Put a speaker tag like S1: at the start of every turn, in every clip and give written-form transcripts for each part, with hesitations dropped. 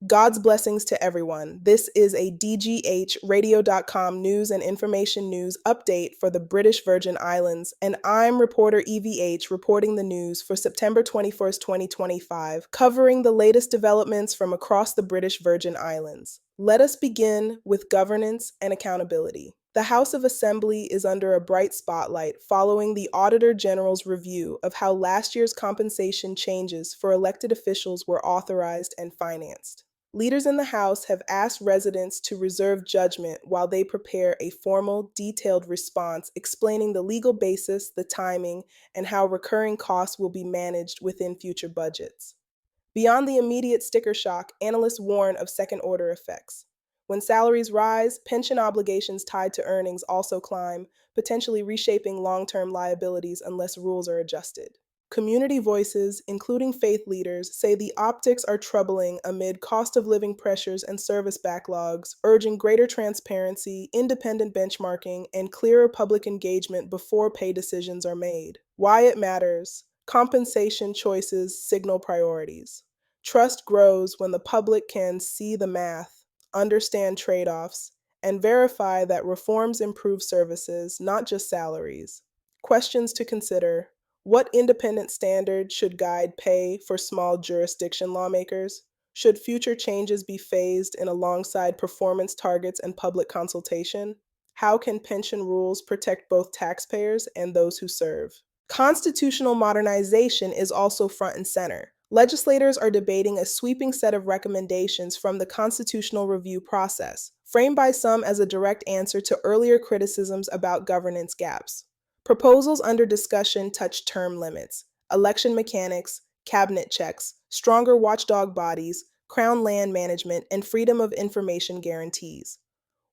S1: God's blessings to everyone. This is a DGH Radio.com news and information news update for the British Virgin Islands, and I'm reporter EVH reporting the news for September 21st, 2025, covering the latest developments from across the British Virgin Islands. Let us begin with governance and accountability. The House of Assembly is under a bright spotlight following the Auditor General's review of how last year's compensation changes for elected officials were authorized and financed. Leaders in the House have asked residents to reserve judgment while they prepare a formal, detailed response explaining the legal basis, the timing, and how recurring costs will be managed within future budgets. Beyond the immediate sticker shock, analysts warn of second-order effects. When salaries rise, pension obligations tied to earnings also climb, potentially reshaping long-term liabilities unless rules are adjusted. Community voices, including faith leaders, say the optics are troubling amid cost of living pressures and service backlogs, urging greater transparency, independent benchmarking, and clearer public engagement before pay decisions are made. Why it matters. Compensation choices signal priorities. Trust grows when the public can see the math, understand trade-offs, and verify that reforms improve services, not just salaries. Questions to consider. What independent standard should guide pay for small jurisdiction lawmakers? Should future changes be phased in alongside performance targets and public consultation? How can pension rules protect both taxpayers and those who serve? Constitutional modernization is also front and center. Legislators are debating a sweeping set of recommendations from the constitutional review process, framed by some as a direct answer to earlier criticisms about governance gaps. Proposals under discussion touch term limits, election mechanics, cabinet checks, stronger watchdog bodies, crown land management, and freedom of information guarantees.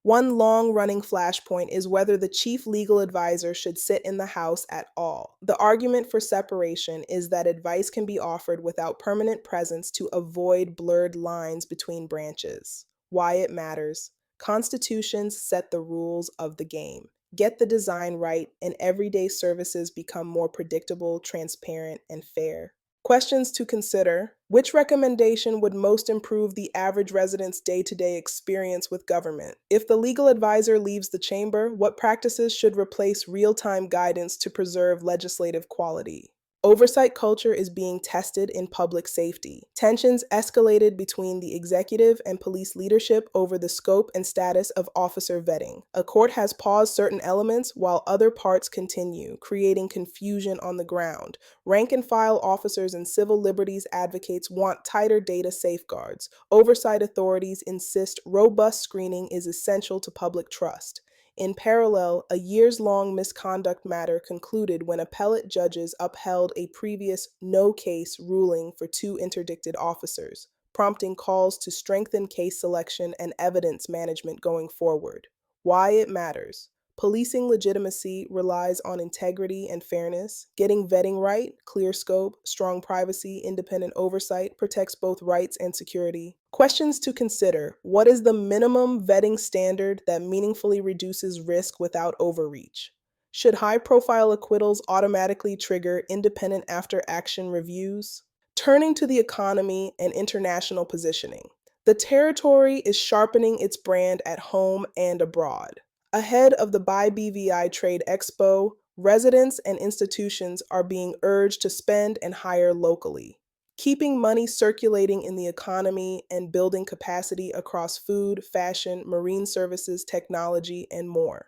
S1: One long-running flashpoint is whether the chief legal advisor should sit in the House at all. The argument for separation is that advice can be offered without permanent presence to avoid blurred lines between branches. Why it matters. Constitutions set the rules of the game. Get the design right, and everyday services become more predictable, transparent, and fair. Questions to consider. Which recommendation would most improve the average resident's day-to-day experience with government? If the legal advisor leaves the chamber, what practices should replace real-time guidance to preserve legislative quality? Oversight culture is being tested in public safety. Tensions escalated between the executive and police leadership over the scope and status of officer vetting. A court has paused certain elements while other parts continue, creating confusion on the ground. Rank-and-file officers and civil liberties advocates want tighter data safeguards. Oversight authorities insist robust screening is essential to public trust. In parallel, a years-long misconduct matter concluded when appellate judges upheld a previous no-case ruling for two interdicted officers, prompting calls to strengthen case selection and evidence management going forward. Why it matters. Policing legitimacy relies on integrity and fairness. Getting vetting right, clear scope, strong privacy, independent oversight protects both rights and security. Questions to consider. What is the minimum vetting standard that meaningfully reduces risk without overreach? Should high-profile acquittals automatically trigger independent after-action reviews? Turning to the economy and international positioning. The territory is sharpening its brand at home and abroad. Ahead of the Buy BVI Trade Expo, residents and institutions are being urged to spend and hire locally, keeping money circulating in the economy and building capacity across food, fashion, marine services, technology, and more.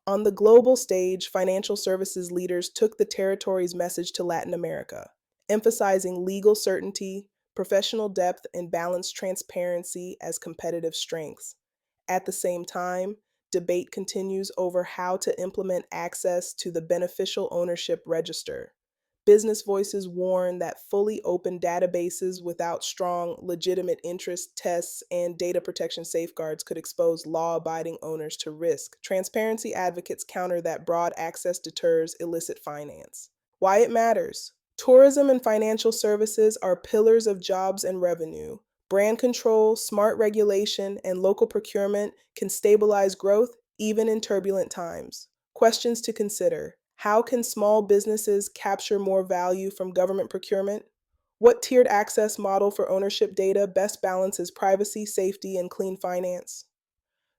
S1: On the global stage, financial services leaders took the territory's message to Latin America, emphasizing legal certainty, professional depth, and balanced transparency as competitive strengths. At the same time, debate continues over how to implement access to the beneficial ownership register. Business voices warn that fully open databases without strong, legitimate interest tests and data protection safeguards could expose law-abiding owners to risk. Transparency advocates counter that broad access deters illicit finance. Why it matters. Tourism and financial services are pillars of jobs and revenue. Brand control, smart regulation, and local procurement can stabilize growth even in turbulent times. Questions to consider. How can small businesses capture more value from government procurement? What tiered access model for ownership data best balances privacy, safety, and clean finance?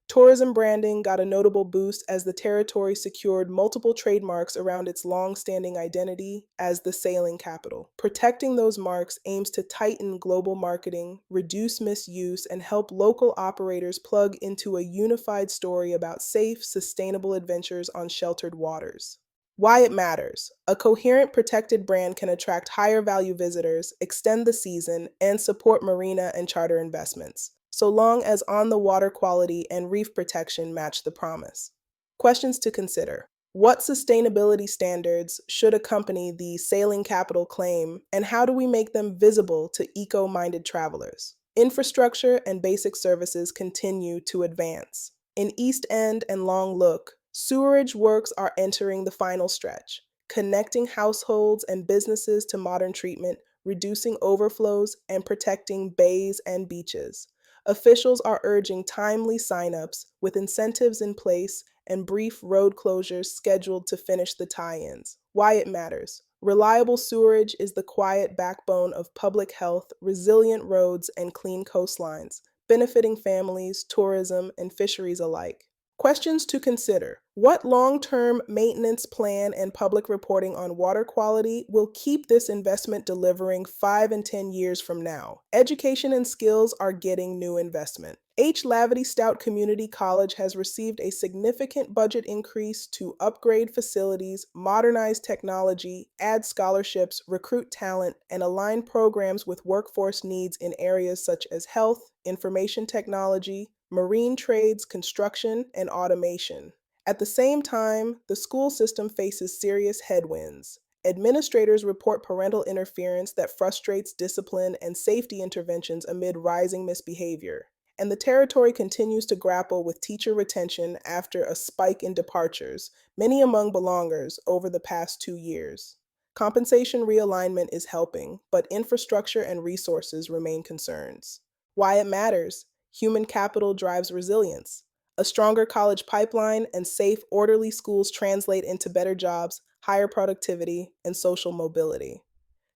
S1: Tourism branding got a notable boost as the territory secured multiple trademarks around its long standing identity as the sailing capital. Protecting those marks aims to tighten global marketing, reduce misuse, and help local operators plug into a unified story about safe, sustainable adventures on sheltered waters. Why it matters. A coherent, protected brand can attract higher value visitors, extend the season, and support marina and charter investments, so long as on the water quality and reef protection match the promise. Questions to consider. What sustainability standards should accompany the sailing capital claim, and how do we make them visible to eco minded travelers? Infrastructure and basic services continue to advance. In East End and Long Look, sewerage works are entering the final stretch, connecting households and businesses to modern treatment, reducing overflows, and protecting bays and beaches. Officials are urging timely signups with incentives in place and brief road closures scheduled to finish the tie-ins. Why it matters. Reliable sewerage is the quiet backbone of public health, resilient roads, and clean coastlines, benefiting families, tourism, and fisheries alike. Questions to consider. What long-term maintenance plan and public reporting on water quality will keep this investment delivering 5 and 10 years from now? Education and skills are getting new investment. H. Lavity Stout Community College has received a significant budget increase to upgrade facilities, modernize technology, add scholarships, recruit talent, and align programs with workforce needs in areas such as health, information technology, marine trades, construction, and automation. At the same time, the school system faces serious headwinds. Administrators report parental interference that frustrates discipline and safety interventions amid rising misbehavior. And the territory continues to grapple with teacher retention after a spike in departures, many among belongers, over the past 2 years. Compensation realignment is helping, but infrastructure and resources remain concerns. Why it matters. Human capital drives resilience. A stronger college pipeline and safe, orderly schools translate into better jobs, higher productivity, and social mobility.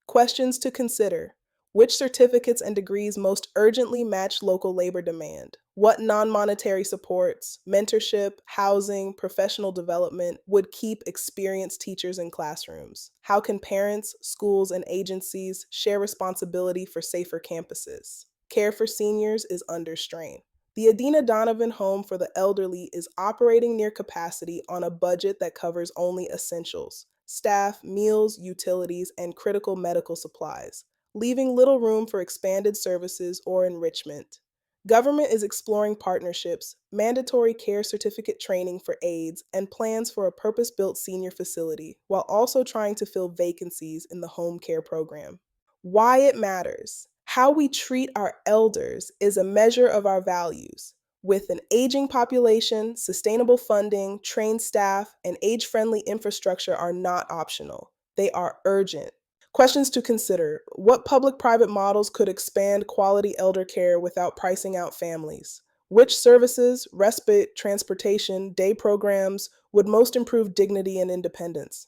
S1: Questions to consider. Which certificates and degrees most urgently match local labor demand? What non-monetary supports, mentorship, housing, professional development would keep experienced teachers in classrooms? How can parents, schools, and agencies share responsibility for safer campuses? Care for seniors is under strain. The Adina Donovan Home for the Elderly is operating near capacity on a budget that covers only essentials: staff, meals, utilities, and critical medical supplies, leaving little room for expanded services or enrichment. Government is exploring partnerships, mandatory care certificate training for aides, and plans for a purpose-built senior facility, while also trying to fill vacancies in the home care program. Why it matters. How we treat our elders is a measure of our values. With an aging population, sustainable funding, trained staff, and age-friendly infrastructure are not optional. They are urgent. Questions to consider. What public-private models could expand quality elder care without pricing out families? Which services, respite, transportation, day programs would most improve dignity and independence?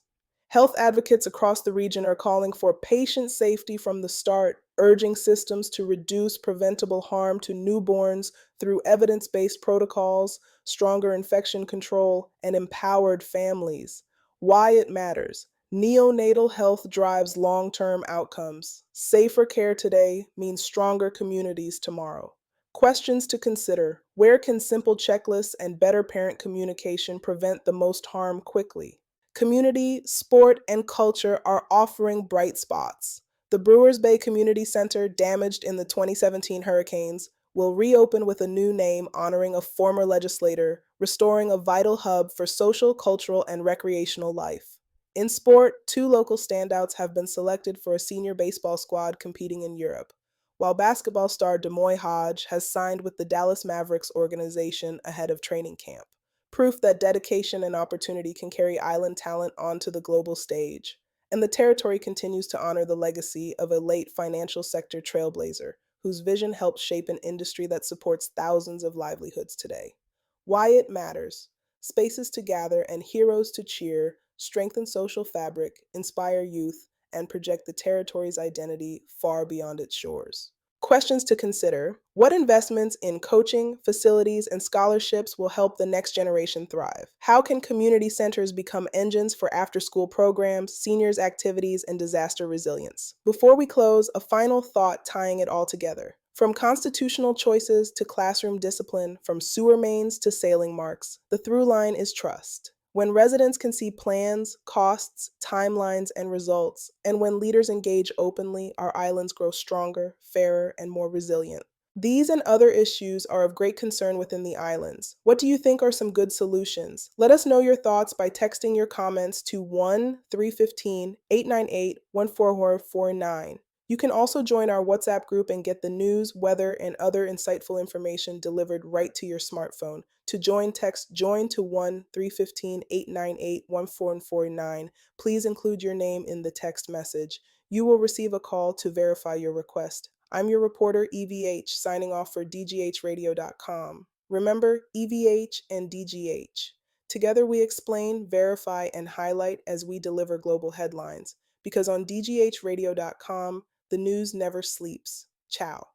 S1: Health advocates across the region are calling for patient safety from the start, urging systems to reduce preventable harm to newborns through evidence-based protocols, stronger infection control, and empowered families. Why it matters. Neonatal health drives long-term outcomes. Safer care today means stronger communities tomorrow. Questions to consider. Where can simple checklists and better parent communication prevent the most harm quickly? Community, sport, and culture are offering bright spots. The Brewers Bay Community Center, damaged in the 2017 hurricanes, will reopen with a new name honoring a former legislator, restoring a vital hub for social, cultural, and recreational life. In sport, 2 local standouts have been selected for a senior baseball squad competing in Europe, while basketball star Demoy Hodge has signed with the Dallas Mavericks organization ahead of training camp. Proof that dedication and opportunity can carry island talent onto the global stage. And the territory continues to honor the legacy of a late financial sector trailblazer whose vision helped shape an industry that supports thousands of livelihoods today. Why it matters. Spaces to gather and heroes to cheer strengthen social fabric, inspire youth, and project the territory's identity far beyond its shores. Questions to consider: what investments in coaching, facilities, and scholarships will help the next generation thrive? How can community centers become engines for after-school programs, seniors' activities, and disaster resilience? Before we close, a final thought tying it all together. From constitutional choices to classroom discipline, from sewer mains to sailing marks, the through line is trust. When residents can see plans, costs, timelines, and results, and when leaders engage openly, our islands grow stronger, fairer, and more resilient. These and other issues are of great concern within the islands. What do you think are some good solutions? Let us know your thoughts by texting your comments to 1-315-898-1449. You can also join our WhatsApp group and get the news, weather, and other insightful information delivered right to your smartphone. To join, text JOIN to 1-315-898-1449. Please include your name in the text message. You will receive a call to verify your request. I'm your reporter, EVH, signing off for DGHradio.com. Remember, EVH and DGH. Together we explain, verify, and highlight as we deliver global headlines. Because on DGHradio.com, the news never sleeps. Ciao.